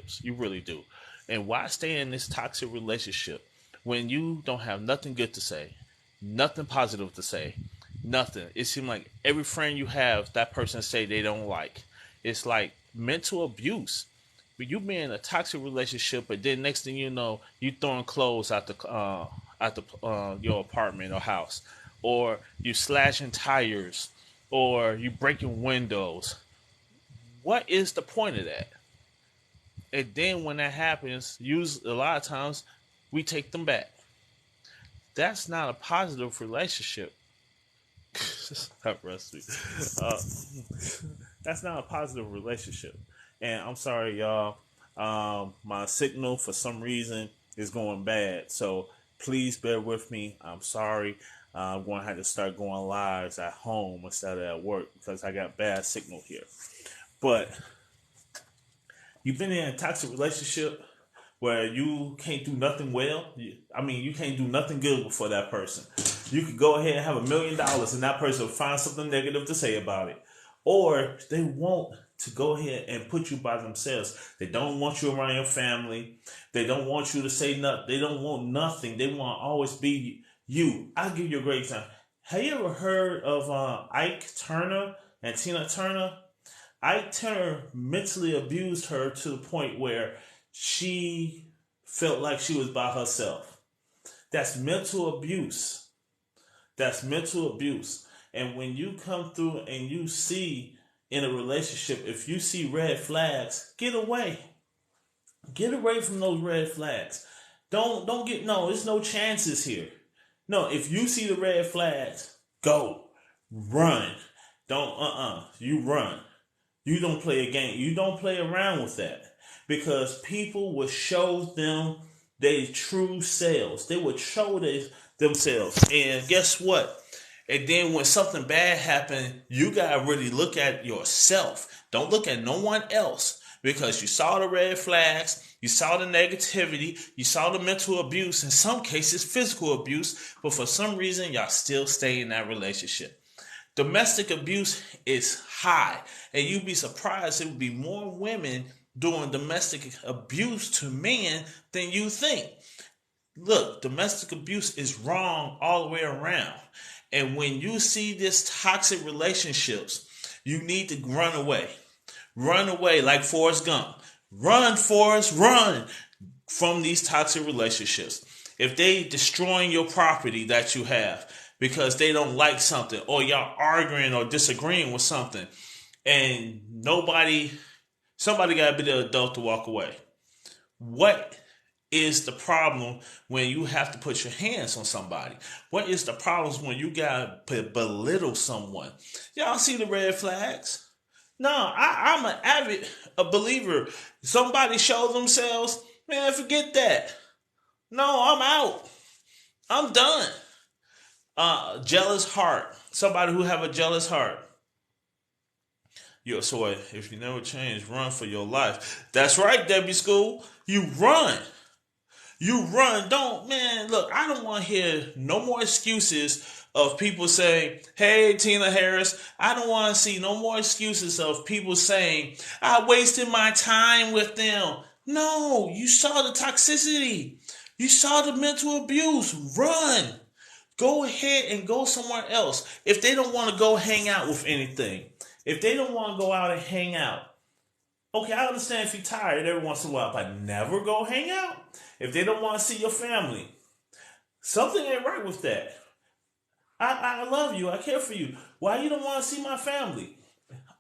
relationships. You really do. And why stay in this toxic relationship when you don't have nothing good to say, nothing positive to say, nothing? It seems like every friend you have, that person say they don't like. It's like mental abuse. But you be in a toxic relationship, but then next thing you know, you throwing clothes out the your apartment or house, or you slashing tires, or you breaking windows. What is the point of that? And then when that happens, use a lot of times we take them back. That's not a positive relationship. Not rusty. Uh, that's not a positive relationship. And I'm sorry, y'all. My signal for some reason is going bad. So please bear with me. I'm sorry. I'm going to have to start going live at home instead of at work because I got bad signal here. But you've been in a toxic relationship where you can't do nothing well. I mean, you can't do nothing good for that person. You could go ahead and have $1,000,000 and that person will find something negative to say about it. Or they want to go ahead and put you by themselves. They don't want you around your family. They don't want you to say nothing. They don't want nothing. They want to always be you. I'll give you a great example. Have you ever heard of Ike Turner and Tina Turner? Ike Turner mentally abused her to the point where she felt like she was by herself. That's mental abuse. That's mental abuse. And when you come through and you see in a relationship, if you see red flags, get away. Get away from those red flags. Don't get no, there's no chances here. No, if you see the red flags, go. Run. Don't you run. You don't play a game. You don't play around with that. Because people will show them their true selves. They will show themselves. And guess what? And then when something bad happens, you gotta really look at yourself. Don't look at no one else. Because you saw the red flags, you saw the negativity, you saw the mental abuse, in some cases physical abuse, but for some reason y'all still stay in that relationship. Domestic abuse is high, and you'd be surprised it would be more women doing domestic abuse to men than you think. Look, domestic abuse is wrong all the way around. And when you see this toxic relationships, you need to run away. Run away like Forrest Gump. Run, Forrest, run from these toxic relationships. If they destroying your property that you have because they don't like something, or y'all arguing or disagreeing with something, and somebody got to be the adult to walk away. What is the problem when you have to put your hands on somebody? What is the problems when you got to belittle someone? Y'all see the red flags? No, I'm an avid a believer. Somebody show themselves, man, forget that. No, I'm out. I'm done. Jealous heart. Somebody who have a jealous heart. So if you never change, run for your life. That's right, Debbie School. You run. You run. Don't, man, look, I don't want to hear no more excuses of people saying, hey, Tina Harris. I don't want to see no more excuses of people saying, I wasted my time with them. No, you saw the toxicity. You saw the mental abuse. Run. Go ahead and go somewhere else. If they don't want to go hang out with anything, if they don't want to go out and hang out, okay, I understand if you're tired every once in a while, but never go hang out. If they don't want to see your family, something ain't right with that. I love you. I care for you. Why you don't want to see my family?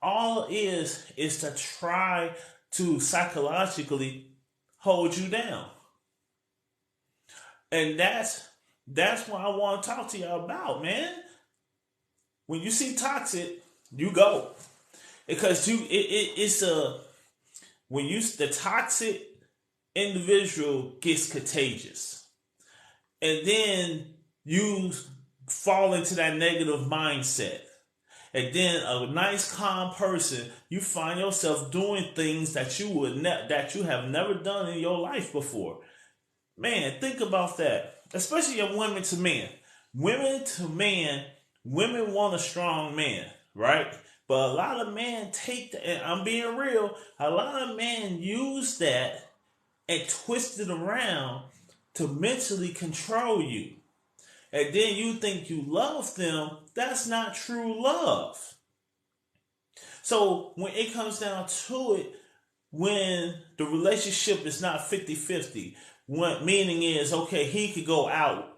All it is to try to psychologically hold you down. And that's what I want to talk to y'all about, man. When you see toxic, you go. Because it's a when you the toxic individual gets contagious. And then you fall into that negative mindset. And then a nice calm person, you find yourself doing things that that you have never done in your life before. Man, think about that. Especially your women to men. Women to men, women want a strong man, right? But a lot of men take that, and I'm being real, a lot of men use that and twist it around to mentally control you. And then you think you love them. That's not true love. So when it comes down to it, when the relationship is not 50-50, what meaning is, okay, he could go out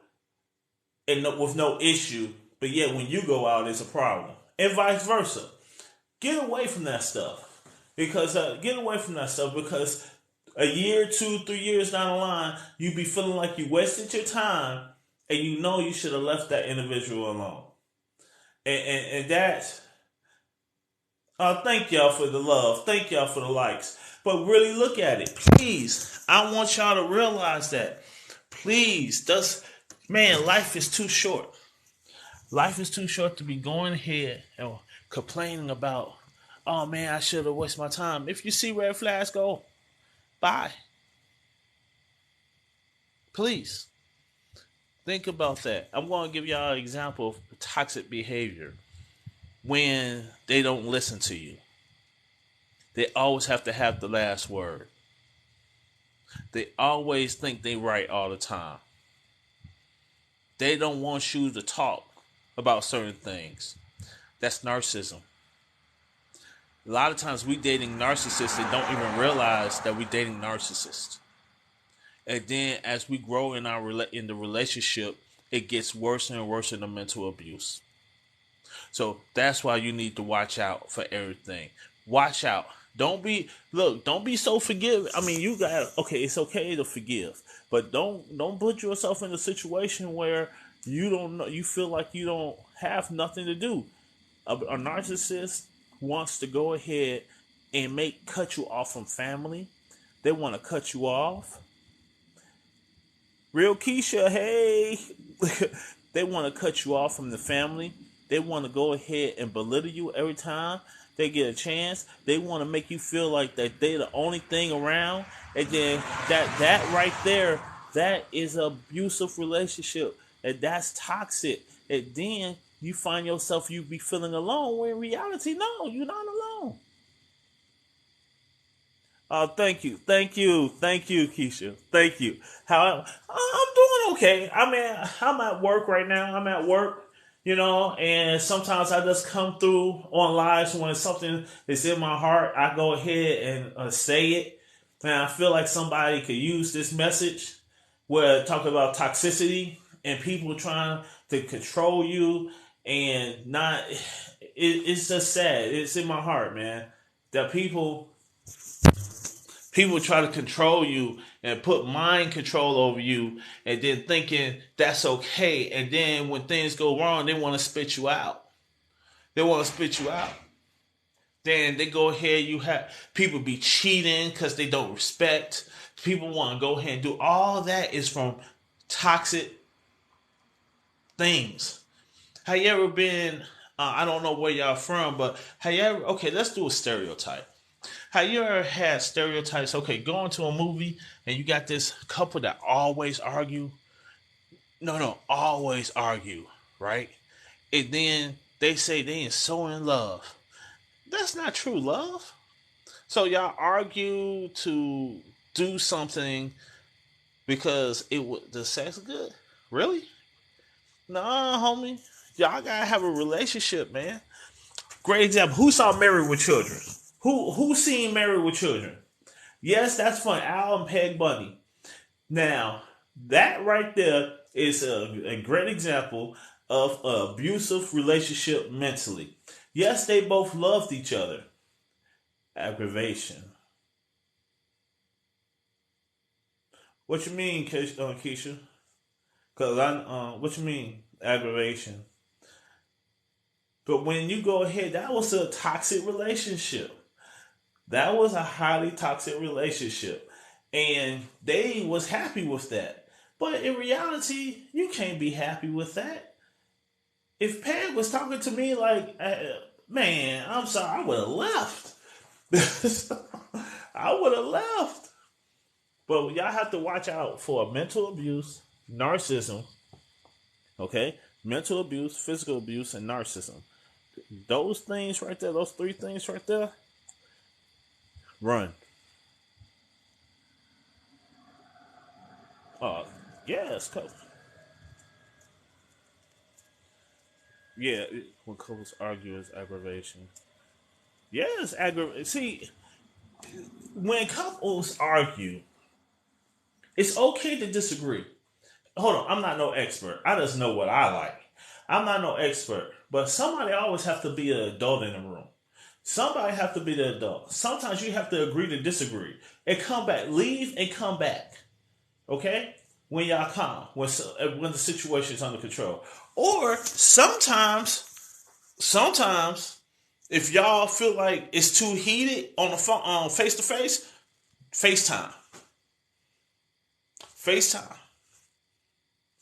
and with no issue, but yet when you go out, it's a problem. And vice versa. Get away from that stuff. Get away from that stuff because a year, 2, 3 years down the line, you be feeling like you wasted your time and you know you should have left that individual alone. And that, thank y'all for the love. Thank y'all for the likes. But really look at it. Please, I want y'all to realize that. Please, man, life is too short. Life is too short to be going ahead and complaining about, oh man, I should have wasted my time. If you see red flags, go, bye. Please. Think about that. I'm going to give y'all an example of toxic behavior. When they don't listen to you, they always have to have the last word. They always think they right all the time. They don't want you to talk about certain things. That's narcissism. A lot of times we dating narcissists and don't even realize that we dating narcissists. And then as we grow in in the relationship, it gets worse and worse in the mental abuse. So that's why you need to watch out for everything. Watch out. Don't be so forgiving. I mean, it's okay to forgive, but don't put yourself in a situation where you don't know, you feel like you don't have nothing to do. A narcissist wants to go ahead and cut you off from family. They want to cut you off. Real Keisha, hey. They want to cut you off from the family. They want to go ahead and belittle you every time they get a chance. They want to make you feel like that they're the only thing around. And then that right there, that is an abusive relationship. And that's toxic. And then you find yourself, you be feeling alone, when in reality, no, you're not alone. Thank you, Keisha. Thank you. How I'm doing okay. I mean, I'm at work right now. And sometimes I just come through on lives when something is in my heart. I go ahead and say it, and I feel like somebody could use this message where talk about toxicity and people trying to control you and not. It's just sad. It's in my heart, man. That people try to control you and put mind control over you and then thinking that's okay. And then when things go wrong, they want to spit you out. Then they go ahead, you have people be cheating because they don't respect. People want to go ahead and do all that is from toxic things. Have you ever been, I don't know where y'all from, but have you ever, okay, let's do a stereotype. Have you ever had stereotypes? Okay, going to a movie and you got this couple that always argue. No, always argue, right? And then they say they are so in love. That's not true love. So y'all argue to do something because the sex is good. Really? Nah, homie. Y'all gotta have a relationship, man. Great example. Who saw Married with Children? Who seen Married with Children? Yes, that's fun. Al and Peg Bundy. Now, that right there is a great example of an abusive relationship mentally. Yes, they both loved each other. Aggravation. What you mean, Keisha? Cause what you mean aggravation? But when you go ahead, that was a toxic relationship. That was a highly toxic relationship. And they was happy with that. But in reality, you can't be happy with that. If Peg was talking to me like, man, I'm sorry, I would have left. I would have left. But y'all have to watch out for mental abuse, narcissism, okay? Mental abuse, physical abuse, and narcissism. Those things right there, those three things right there, run. Yes, coach. Yeah, when couples argue is aggravation. Yes, aggravation. See, when couples argue, it's okay to disagree. Hold on, I'm not no expert. I just know what I like. I'm not no expert, but somebody always have to be an adult in the room. Somebody have to be the adult. Sometimes you have to agree to disagree and come back. Leave and come back. Okay, when y'all calm, when the situation is under control, or sometimes if y'all feel like it's too heated on the phone, on face to face, FaceTime, FaceTime.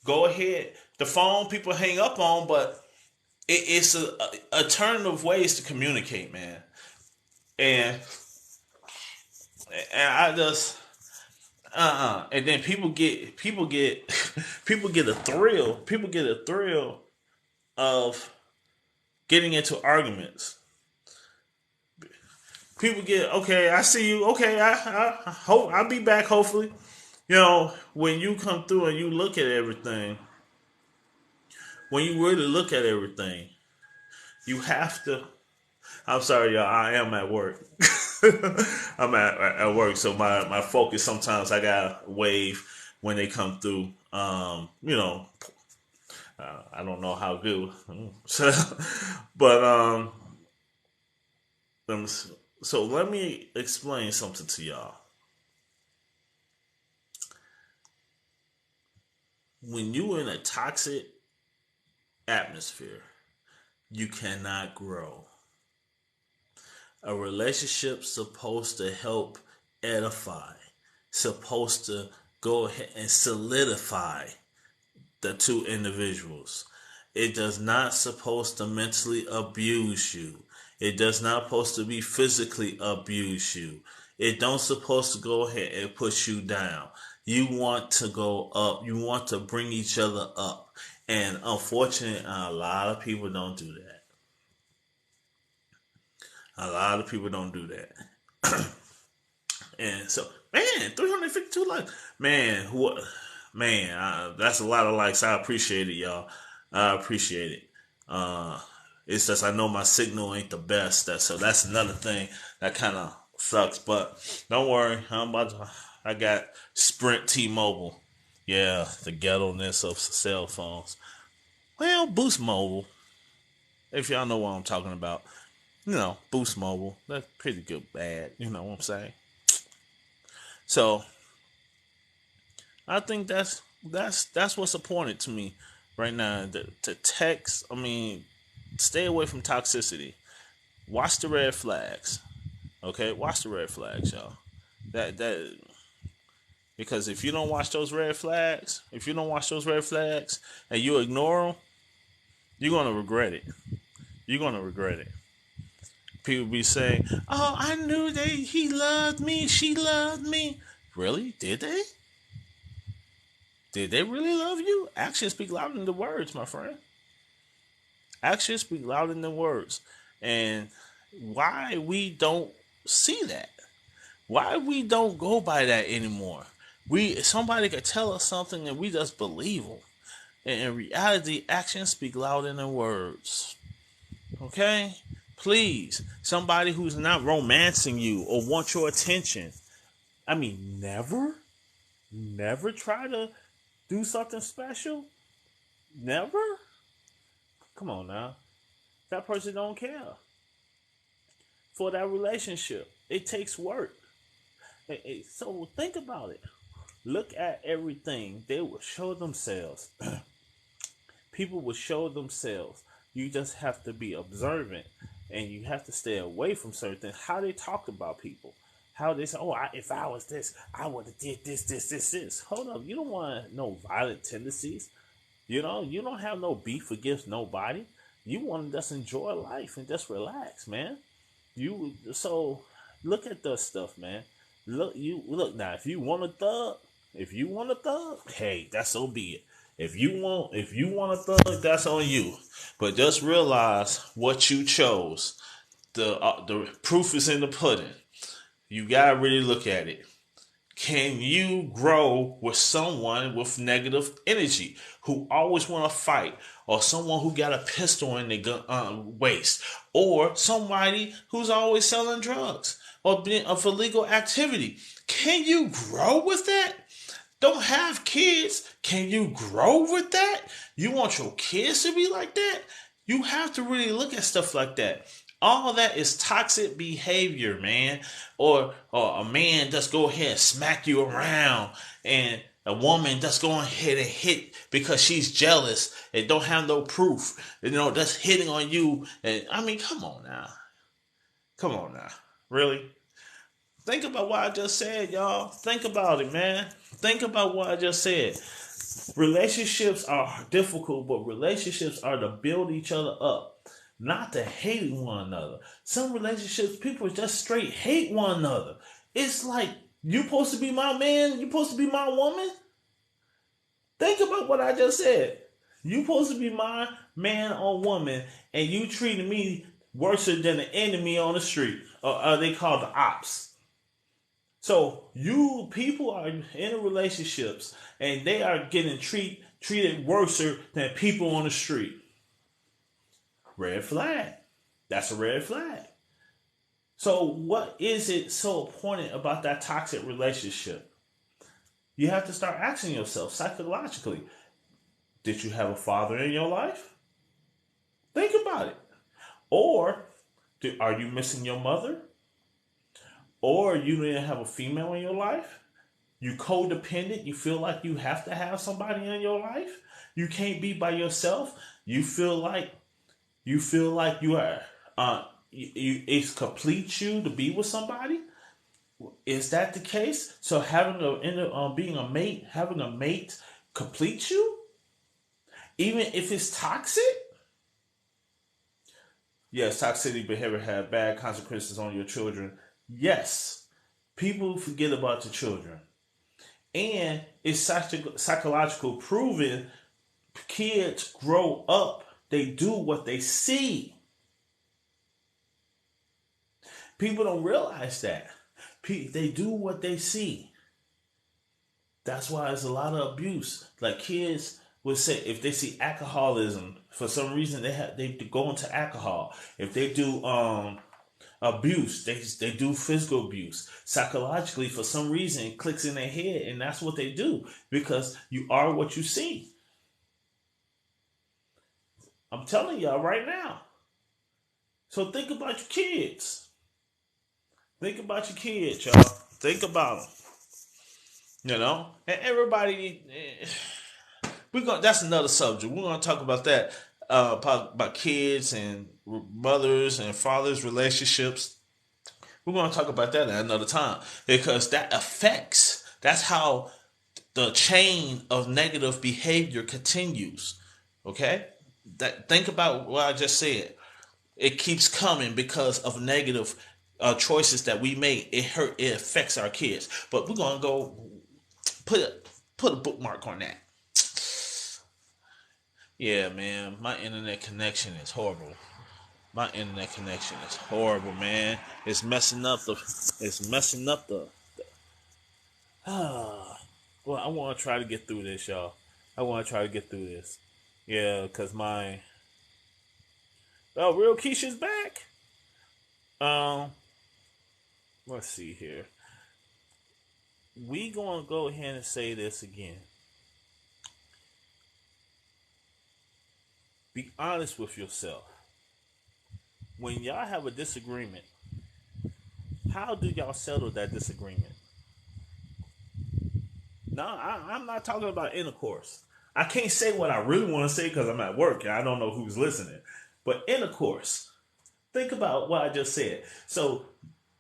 Go ahead. The phone people hang up on, but it's a alternative ways to communicate, man. And I just and then people get a thrill. People get a thrill of getting into arguments. People get okay. I see you. Okay, I hope I'll be back. Hopefully, when you come through and you look at everything. When you really look at everything, you have to. I'm sorry, y'all. I am at work. I'm at work, so my focus sometimes I got wave when they come through. I don't know how good, but so let me explain something to y'all. When you're in a toxic atmosphere, you cannot grow. A relationship supposed to help edify, supposed to go ahead and solidify the two individuals. It does not supposed to mentally abuse you. It does not supposed to be physically abuse you. It don't supposed to go ahead and push you down. You want to go up. You want to bring each other up. And unfortunately, a lot of people don't do that. A lot of people don't do that. And so, man, 352 likes. Man, what? Man, that's a lot of likes. I appreciate it, y'all. I appreciate it. It's just I know my signal ain't the best. So that's another thing that kind of sucks. But don't worry, I got Sprint T-Mobile. Yeah, the ghetto-ness of cell phones. Well, Boost Mobile, if y'all know what I'm talking about. Boost Mobile. That's pretty good bad. You know what I'm saying? So I think that's what's important to me right now. To text, I mean, stay away from toxicity. Watch the red flags. Okay, watch the red flags, y'all. That because if you don't watch those red flags, and you ignore them, you're gonna regret it. You're gonna regret it. People be saying, "Oh, I knew he loved me, she loved me." Really? Did they? Did they really love you? Actions speak louder than the words, my friend. Actions speak louder than words. And why we don't see that? Why we don't go by that anymore? Somebody could tell us something and we just believe them. And in reality, actions speak louder than words. Okay? Please, somebody who's not romancing you or want your attention. I mean, never try to do something special. Never. Come on now. That person don't care for that relationship. It takes work. So think about it. Look at everything. They will show themselves. People will show themselves. You just have to be observant, and you have to stay away from certain things. How they talk about people. How they say, "Oh, if I was this, I would have did this." Hold up. You don't want no violent tendencies. You don't have no beef against nobody. You want to just enjoy life and just relax, man. So look at the stuff, man. Look now. If you want a thug, hey, that's so be it. If you want a thug, that's on you. But just realize what you chose. The proof is in the pudding. You gotta really look at it. Can you grow with someone with negative energy who always want to fight, or someone who got a pistol in their waist, or somebody who's always selling drugs or being of illegal activity? Can you grow with that? Don't have kids. Can you grow with that? You want your kids to be like that? You have to really look at stuff like that. All that is toxic behavior, man. Or a man just go ahead and smack you around, and a woman just go ahead and hit because she's jealous and don't have no proof. Just hitting on you. And I mean, come on now. Come on now. Really? Think about what I just said, y'all. Think about it, man. Think about what I just said. Relationships are difficult, but relationships are to build each other up, not to hate one another. Some relationships, people just straight hate one another. It's like, you supposed to be my man, you supposed to be my woman. Think about what I just said. You supposed to be my man or woman, and you treating me worse than the enemy on the street. Or they call the ops. So you people are in relationships and they are getting treated worse than people on the street. Red flag. That's a red flag. So what is it so important about that toxic relationship? You have to start asking yourself psychologically, did you have a father in your life? Think about it. Or are you missing your mother? Or you didn't have a female in your life? You codependent. You feel like you have to have somebody in your life. You can't be by yourself. You feel like you are. It completes you to be with somebody. Is that the case? So being a mate, having a mate completes you, even if it's toxic. Yes, toxicity behavior have bad consequences on your children. Yes, people forget about the children. And it's psychological proven kids grow up, they do what they see. People don't realize that. They do what they see. That's why there's a lot of abuse. Like kids would say, if they see alcoholism, for some reason they go into alcohol. If they do abuse, they do physical abuse. Psychologically, for some reason, it clicks in their head, and that's what they do because you are what you see. I'm telling y'all right now. So think about your kids. Think about your kids, y'all. Think about them. And everybody. That's another subject. We're gonna talk about that. About kids and mothers and fathers relationships. We're going to talk about that at another time because that's how the chain of negative behavior continues. Okay? Think about what I just said. It keeps coming because of negative choices that we make. It affects our kids. But we're going to go put a bookmark on that. Yeah, man, my internet connection is horrible. My internet connection is horrible, man. It's messing up the. It's messing up the. Well, I want to try to get through this, y'all. I want to try to get through this. Yeah, cause my. Oh, Real Keisha's back. Um, let's see here. We gonna go ahead and say this again. Be honest with yourself. When y'all have a disagreement, how do y'all settle that disagreement? No, I'm not talking about intercourse. I can't say what I really want to say because I'm at work and I don't know who's listening. But intercourse, think about what I just said. So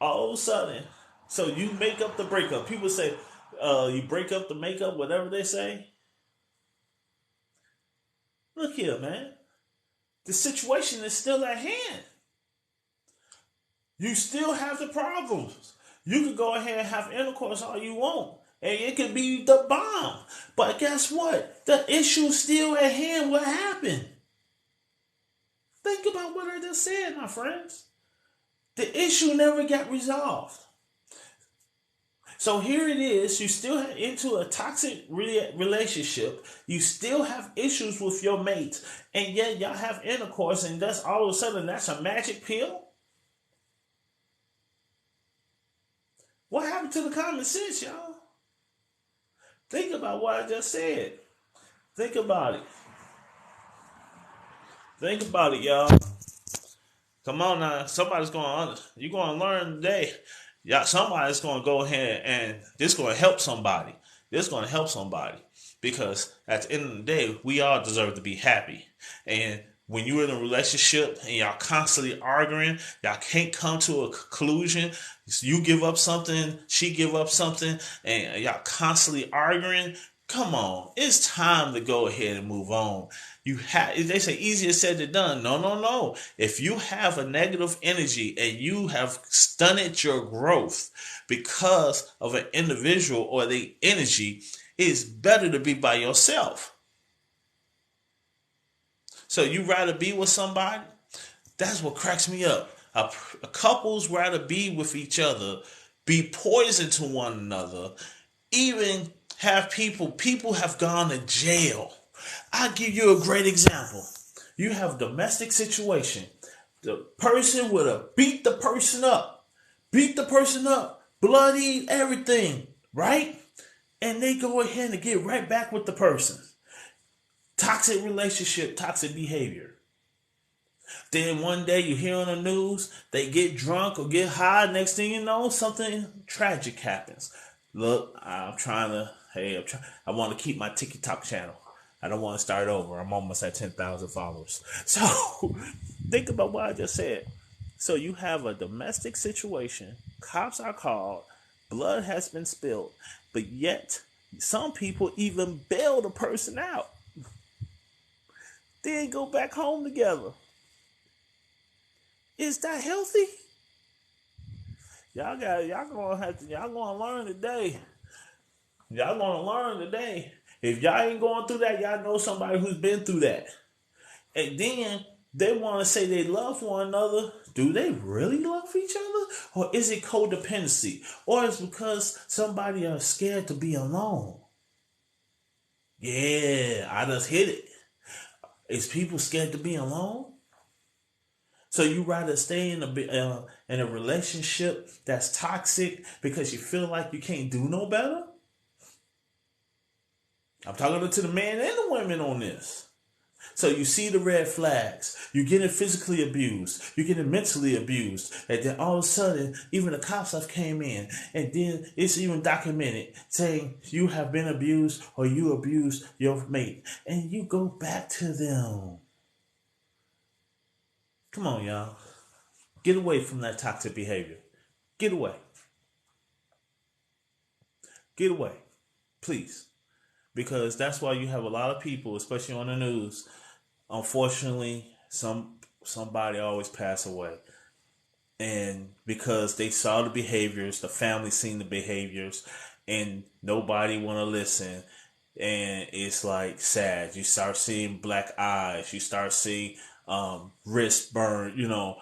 all of a sudden, so you make up the breakup. People say you break up the makeup, whatever they say. Look here, man. The situation is still at hand. You still have the problems. You can go ahead and have intercourse all you want, And it could be the bomb. But guess what? The issue's still at hand. What happened? Think about what I just said, my friends. The issue never got resolved. So here it is. You still have into a toxic relationship. You still have issues with your mates. And yet y'all have intercourse, and that's all of a sudden that's a magic pill? What happened to the common sense, y'all? Think about what I just said. Think about it. Think about it, y'all. Come on now. You're going to learn today. Yeah, somebody's going to go ahead and this is going to help somebody. This is going to help somebody because at the end of the day, we all deserve to be happy. And when you're in a relationship and y'all constantly arguing, y'all can't come to a conclusion. You give up something, she give up something, and y'all constantly arguing. Come on, it's time to go ahead and move on. They say easier said than done. No. If you have a negative energy and you have stunted your growth because of an individual or the energy, it's better to be by yourself. So you rather be with somebody? That's what cracks me up. A couples rather be with each other, be poison to one another, even have people have gone to jail. I'll give you a great example. You have a domestic situation. The person would have beat the person up, bloody everything, right? And they go ahead and get right back with the person. Toxic relationship, toxic behavior. Then one day you hear on the news, they get drunk or get high. Next thing you know, something tragic happens. Look, I want to keep my TikTok channel. I don't want to start over. I'm almost at 10,000 followers. So think about what I just said. So you have a domestic situation. Cops are called. Blood has been spilled. But yet, some people even bail the person out. Then go back home together. Is that healthy? Y'all gonna learn today. Y'all gonna learn today. If y'all ain't going through that, y'all know somebody who's been through that. And then they want to say they love one another. Do they really love each other? Or is it codependency? Or is it because somebody are scared to be alone? Yeah, I just hit it. Is people scared to be alone? So you rather stay in a relationship that's toxic because you feel like you can't do no better? I'm talking to the men and the women on this. So you see the red flags. You're getting physically abused. You're getting mentally abused. And then all of a sudden, even the cops have came in. And then it's even documented saying you have been abused or you abused your mate. And you go back to them. Come on, y'all. Get away from that toxic behavior. Get away. Get away. Please. Because that's why you have a lot of people, especially on the news. Unfortunately, somebody always pass away. And because they saw the behaviors, the family seen the behaviors, and nobody want to listen. And it's like sad. You start seeing black eyes. You start seeing wrist burn,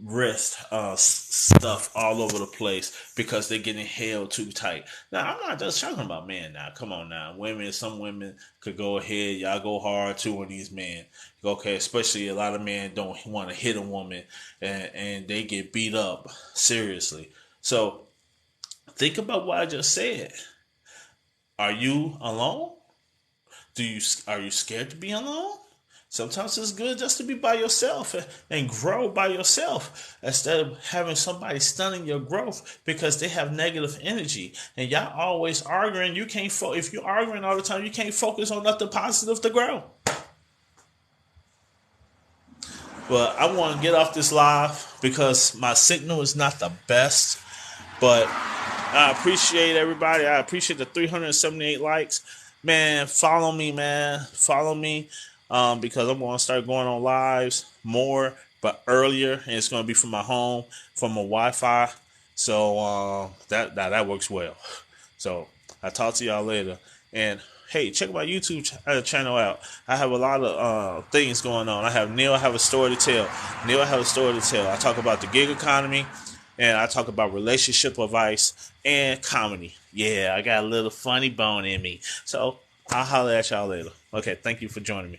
wrist stuff all over the place because they're getting held too tight. Now, I'm not just talking about men now. Come on now. Some women could go ahead. Y'all go hard too on these men. Okay, especially a lot of men don't want to hit a woman and they get beat up seriously. So think about what I just said. Are you alone? Are you scared to be alone? Sometimes it's good just to be by yourself and grow by yourself instead of having somebody stunning your growth because they have negative energy. And y'all always arguing. You can't if you're arguing all the time, you can't focus on nothing positive to grow. But I want to get off this live because my signal is not the best. But I appreciate everybody. I appreciate the 378 likes. Man, follow me, man. Follow me. Because I'm going to start going on lives more, but earlier, and it's going to be from my home, from a Wi-Fi. So that works well. So I'll talk to y'all later. And hey, check my YouTube channel out. I have a lot of things going on. I have Neil. I have a story to tell. Neil, I have a story to tell. I talk about the gig economy, and I talk about relationship advice and comedy. Yeah, I got a little funny bone in me. So I'll holler at y'all later. Okay, thank you for joining me.